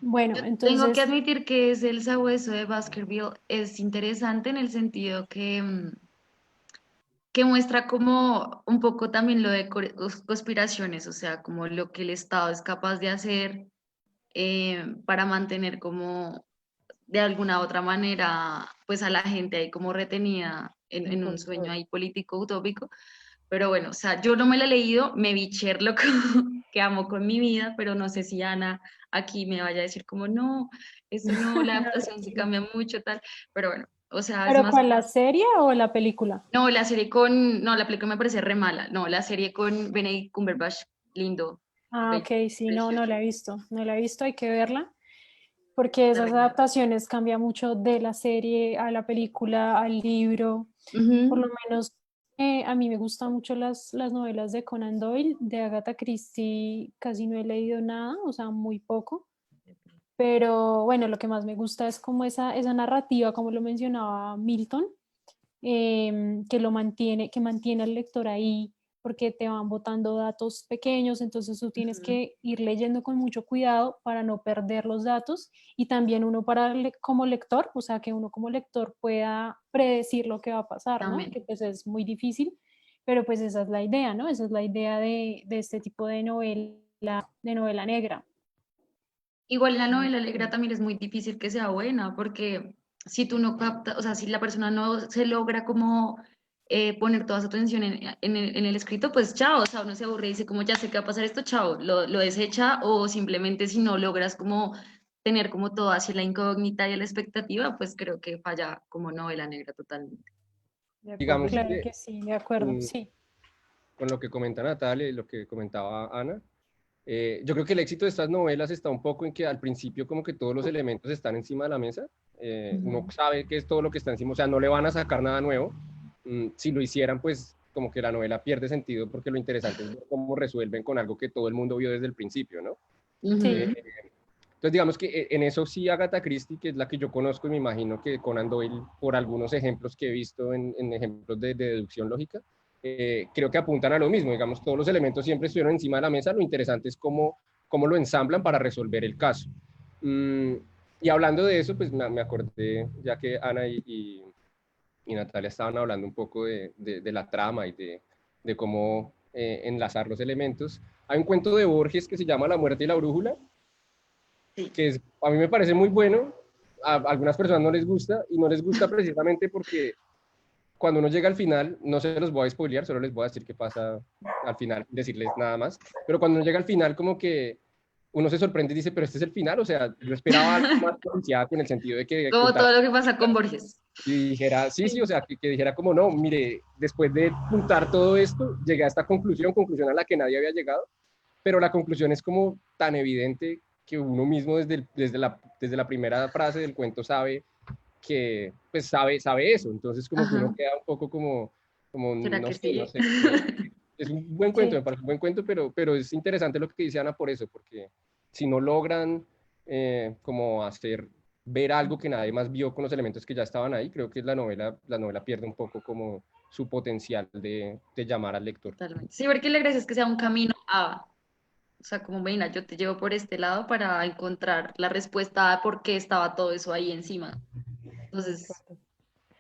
Bueno, Yo tengo que entonces, admitir que es el sabueso de Baskerville. Es interesante en el sentido que muestra como un poco también lo de conspiraciones, o sea, como lo que el Estado es capaz de hacer para mantener como de alguna otra manera pues a la gente ahí como retenida En en un sueño control. ahí político utópico. Pero bueno, o sea, yo no me la he leído, me vi Sherlock, que amo con mi vida, pero no sé si Ana aquí me vaya a decir como, no, eso no, la no, adaptación sí tranquila. cambia mucho, tal, pero bueno, o sea, es ¿Pero más, cuál, la serie o la película? no, la serie con, no, la película me parece re mala, no, la serie con Benedict Cumberbatch, lindo, Ah, bello, ok, sí, no, no precioso, la he visto, no la he visto, hay que verla, porque te esas recomiendo. adaptaciones cambian mucho de la serie a la película, al libro. Por Ujú. lo menos a mí me gustan mucho las novelas de Conan Doyle, de Agatha Christie casi no he leído nada, o sea, muy poco, pero bueno, lo que más me gusta es como esa narrativa, como lo mencionaba Milton, que mantiene al lector ahí, porque te van botando datos pequeños, entonces tú tienes Ujú. que ir leyendo con mucho cuidado para no perder los datos y también uno como lector, o sea, que uno como lector pueda predecir lo que va a pasar, ¿no? También. Que pues es muy difícil, pero pues esa es la idea, ¿no? Esa es la idea de este tipo de novela negra. Igual la novela negra Sí. también es muy difícil que sea buena, porque si tú no captas, o sea, si la persona no se logra como poner toda su atención en el escrito, pues chao, o sea, uno se aburre y dice como ya sé qué va a pasar esto, chao, lo desecha, o simplemente si no logras como tener como todo hacia la incógnita y la expectativa, pues creo que falla como novela negra totalmente. De acuerdo. Digamos Claro que que sí, de acuerdo, mm, sí. con lo que comenta Natalia y lo que comentaba Ana, yo creo que el éxito de estas novelas está un poco en que al principio como que todos los elementos están encima de la mesa, uno Ujú. sabe que es todo lo que está encima, o sea, no le van a sacar nada nuevo. Si lo hicieran, pues como que la novela pierde sentido porque lo interesante es ver cómo resuelven con algo que todo el mundo vio desde el principio, ¿no? Eh, Sí, Ujú. entonces digamos que en eso sí Agatha Christie, que es la que yo conozco y me imagino que Conan Doyle, por algunos ejemplos que he visto en ejemplos de deducción lógica, creo que apuntan a lo mismo, digamos, todos los elementos siempre estuvieron encima de la mesa, lo interesante es cómo lo ensamblan para resolver el caso. Mm, y hablando de eso, pues me acordé, ya que Ana y Natalia estaban hablando un poco de la trama y de cómo enlazar los elementos. Hay un cuento de Borges que se llama La muerte y la brújula, Sí. que a mí me parece muy bueno, a algunas personas no les gusta, y no les gusta precisamente porque cuando uno llega al final, no se los voy a spoilear, solo les voy a decir qué pasa al final, decirles nada más, pero cuando uno llega al final como que uno se sorprende y dice, pero este es el final, o sea, yo esperaba algo más pronunciado en el sentido de que Como contara todo lo que pasa con Borges. y dijera, sí, sí, o sí. sea, que dijera como, no, mire, después de juntar todo esto, llegué a esta conclusión a la que nadie había llegado, pero la conclusión es como tan evidente que uno mismo desde la primera frase del cuento sabe que, pues sabe eso, entonces como que uno Ajá. queda un poco como ¿Será no que sé, no sí? sé, es un buen cuento, Sí, me parece un buen cuento, pero es interesante lo que dice Ana por eso, porque si no logran como hacer ver algo que nadie más vio con los elementos que ya estaban ahí, creo que la novela pierde un poco como su potencial de llamar al lector. Totalmente. Sí, porque la gracia es que sea un camino a, o sea, como venga, yo te llevo por este lado para encontrar la respuesta a por qué estaba todo eso ahí encima. Entonces, Exacto.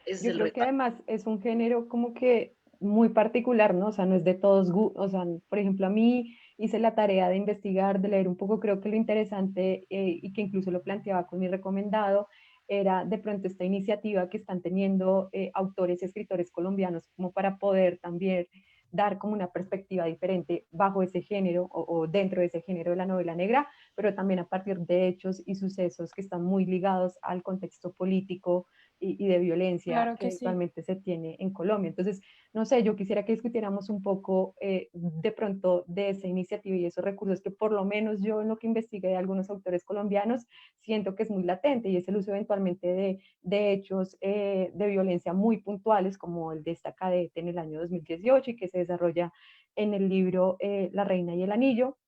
ese es Yo el creo que reto. además es un género como que muy particular, ¿no? O sea, no es de todos, o sea, por ejemplo, a mí hice la tarea de investigar, de leer un poco, creo que lo interesante y que incluso lo planteaba con mi recomendado, era de pronto esta iniciativa que están teniendo autores y escritores colombianos como para poder también dar como una perspectiva diferente bajo ese género o dentro de ese género de la novela negra, pero también a partir de hechos y sucesos que están muy ligados al contexto político y de violencia Claro que que sí. actualmente se tiene en Colombia. Entonces, no sé, yo quisiera que discutiéramos un poco de pronto de esa iniciativa y esos recursos que por lo menos yo en lo que investigué de algunos autores colombianos siento que es muy latente y es el uso eventualmente de hechos de violencia muy puntuales como el de esta cadete en el año 2018 y que se desarrolla en el libro La Reina y el Anillo.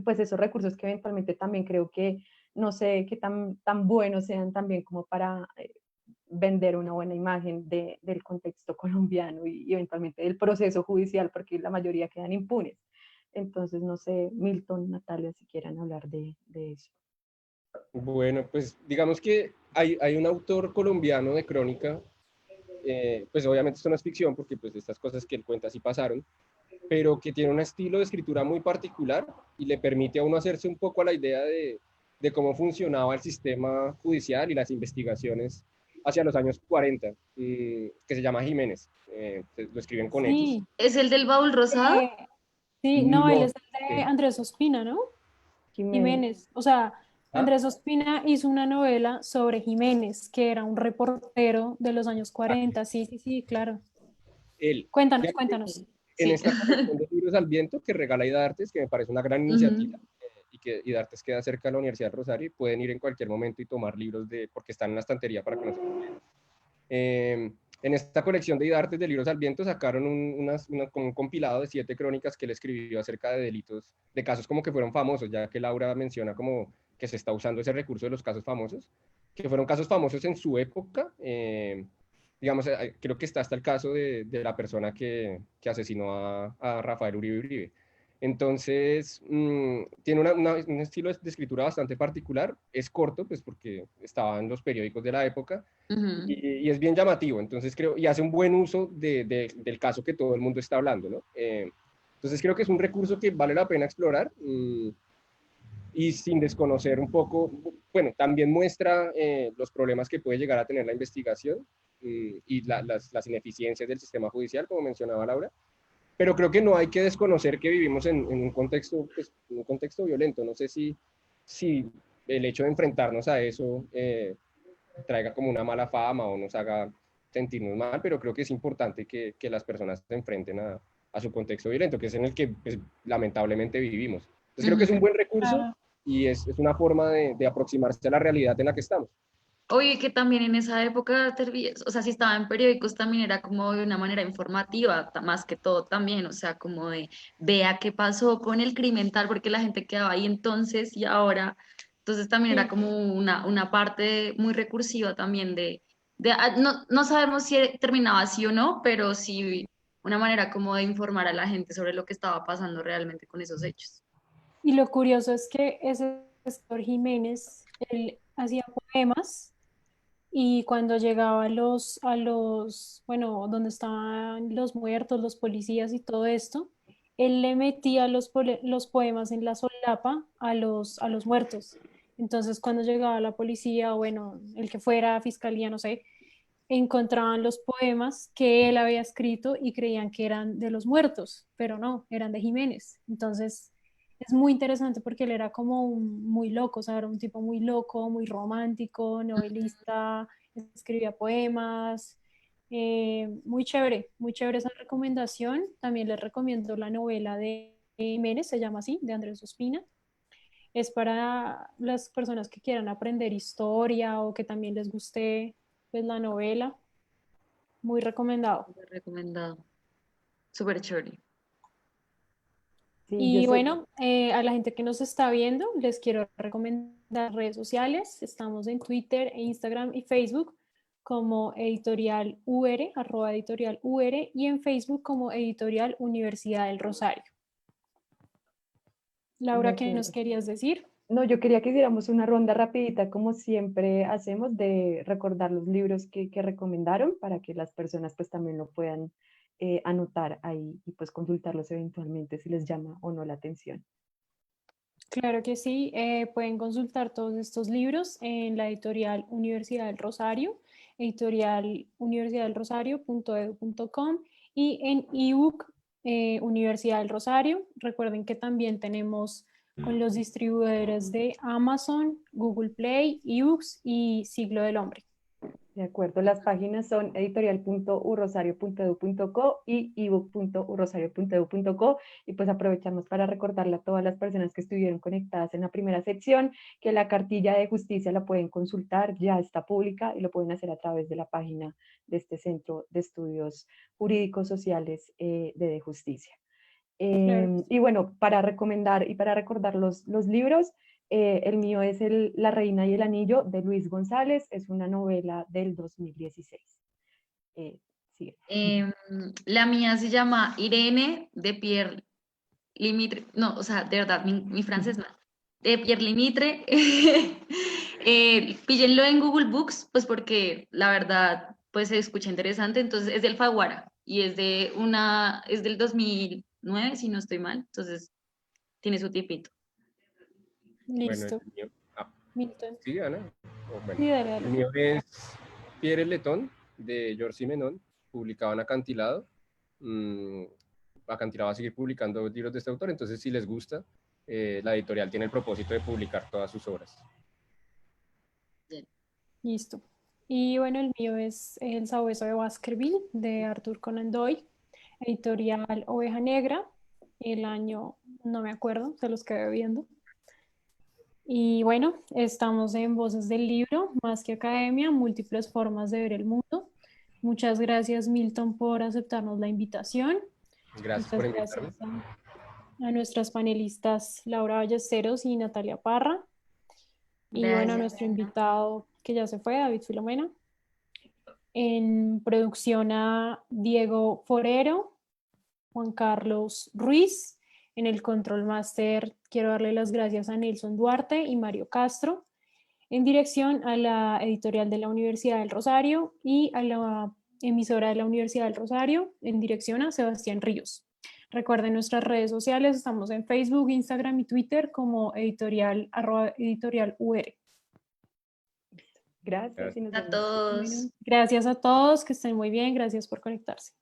Pues esos recursos que eventualmente también creo que no sé qué tan buenos sean también como para vender una buena imagen del contexto colombiano y eventualmente del proceso judicial, porque la mayoría quedan impunes. Entonces, no sé, Milton, Natalia, si quieran hablar de eso. Bueno, pues digamos que hay un autor colombiano de crónica, pues obviamente esto no es ficción porque pues estas cosas que él cuenta sí pasaron, pero que tiene un estilo de escritura muy particular y le permite a uno hacerse un poco a la idea de cómo funcionaba el sistema judicial y las investigaciones hacia los años 40, que se llama Jiménez. Lo escriben con X. Sí, ¿Es el del baúl rosado? eh, sí, no, él No, es el de Andrés Ospina, ¿no? Jiménez. Jiménez. O sea, ¿ah? Andrés Ospina hizo una novela sobre Jiménez, que era un reportero de los años 40. Sí, sí, sí, claro. Él. Cuéntanos, cuéntanos. En Sí. esta colección de libros al viento que regala Idartes, que me parece una gran iniciativa, Ujú. y que Idartes queda cerca de la Universidad de Rosario y pueden ir en cualquier momento y tomar libros porque están en la estantería para conocer. En esta colección de Idartes de libros al viento sacaron como un compilado de 7 crónicas que él escribió acerca de delitos, de casos como que fueron famosos, ya que Laura menciona como que se está usando ese recurso de los casos famosos, que fueron casos famosos en su época. Digamos, creo que está hasta el caso de la persona que asesinó a Rafael Uribe Uribe. Entonces, tiene un estilo de escritura bastante particular, es corto, pues porque estaba en los periódicos de la época, Ujú. y es bien llamativo, entonces creo, y hace un buen uso del caso que todo el mundo está hablando, ¿no? Entonces creo que es un recurso que vale la pena explorar, y sin desconocer un poco, bueno, también muestra los problemas que puede llegar a tener la investigación, y las ineficiencias del sistema judicial, como mencionaba Laura, pero creo que no hay que desconocer que vivimos en un contexto, pues, un contexto violento. No sé si el hecho de enfrentarnos a eso traiga como una mala fama o nos haga sentirnos mal, pero creo que es importante que las personas se enfrenten a su contexto violento, que es en el que pues, lamentablemente vivimos. Entonces creo que es un Ujú. buen recurso Claro. y es una forma de aproximarse a la realidad en la que estamos. Oye, que también en esa época, o sea, si estaba en periódicos también era como de una manera informativa, más que todo también, o sea, como de vea qué pasó con el crimen tal, porque la gente quedaba ahí entonces y ahora, entonces también era Sí. como una parte muy recursiva también no, no sabemos si terminaba así o no, pero sí una manera como de informar a la gente sobre lo que estaba pasando realmente con esos hechos. Y lo curioso es que ese escritor Jiménez, él hacía poemas y cuando llegaba bueno, donde estaban los muertos, los policías y todo esto, él le metía los poemas en la solapa a los muertos. Entonces, cuando llegaba la policía, o bueno, el que fuera fiscalía, no sé, encontraban los poemas que él había escrito y creían que eran de los muertos, pero no, eran de Jiménez. Entonces, es muy interesante porque él era como muy loco, o sea, era un tipo muy loco, muy romántico, novelista, escribía poemas. Muy chévere esa recomendación. También les recomiendo la novela de Jiménez, se llama así, de Andrés Ospina. Es para las personas que quieran aprender historia o que también les guste pues, la novela. Muy recomendado. Súper recomendado, súper chévere. Sí, yo Y soy, bueno, a la gente que nos está viendo, les quiero recomendar redes sociales. Estamos en Twitter, Instagram y Facebook como editorial UR, @editorial UR, y en Facebook como editorial Universidad del Rosario. Laura, ¿qué nos querías decir? No, yo quería que hiciéramos una ronda rapidita, como siempre hacemos, de recordar los libros que recomendaron para que las personas pues también lo puedan anotar ahí y pues consultarlos eventualmente si les llama o no la atención. Claro que sí, pueden consultar todos estos libros en la editorial Universidad del Rosario, editorialuniversidaddelrosario.edu.com, y en ebook Universidad del Rosario. Recuerden que también tenemos con los distribuidores de Amazon, Google Play, ebooks y Siglo del Hombre. De acuerdo, las páginas son editorial.urrosario.edu.co y ebook.urrosario.edu.co, y pues aprovechamos para recordarle a todas las personas que estuvieron conectadas en la primera sección que la cartilla de justicia la pueden consultar, ya está pública y lo pueden hacer a través de la página de este Centro de Estudios Jurídicos Sociales de Justicia. Claro. Y bueno, para recomendar y para recordar los libros, el mío es La Reina y el Anillo de Luis González, es una novela del 2016. Sigue. La mía se llama Irene de Pierre Lemaitre, no, o sea, de verdad, mi francés no, de Pierre Lemaitre. Píllenlo en Google Books, pues porque la verdad, pues se escucha interesante. Entonces es del Faguara y es del 2009, si no estoy mal, entonces tiene su tipito. Listo. Bueno, el mío, Milton. ¿sí, Ana? Bueno, Sí, dale, dale. el mío es Pierre Letón, de Georges Simenon, publicado en Acantilado. Acantilado va a seguir publicando libros de este autor, entonces si les gusta, la editorial tiene el propósito de publicar todas sus obras. Listo. Y bueno, el mío es El Sabueso de Baskerville, de Arthur Conan Doyle, editorial Oveja Negra. El año no me acuerdo, se los quedé viendo. Y bueno, estamos en Voces del Libro, Más que Academia, múltiples formas de ver el mundo. Muchas gracias, Milton, por aceptarnos la invitación. Gracias Muchas por invitarme. gracias a nuestras panelistas Laura Ballesteros y Natalia Parra. Y bueno, a Gracias. nuestro invitado que ya se fue, David Filomena. En producción a Diego Forero, Juan Carlos Ruiz. En el Control Master quiero darle las gracias a Nelson Duarte y Mario Castro. En dirección a la editorial de la Universidad del Rosario y a la emisora de la Universidad del Rosario, en dirección a Sebastián Ríos. Recuerden nuestras redes sociales, estamos en Facebook, Instagram y Twitter como editorial UR. Gracias y nos A vemos. todos. Bueno, gracias a todos, que estén muy bien, gracias por conectarse.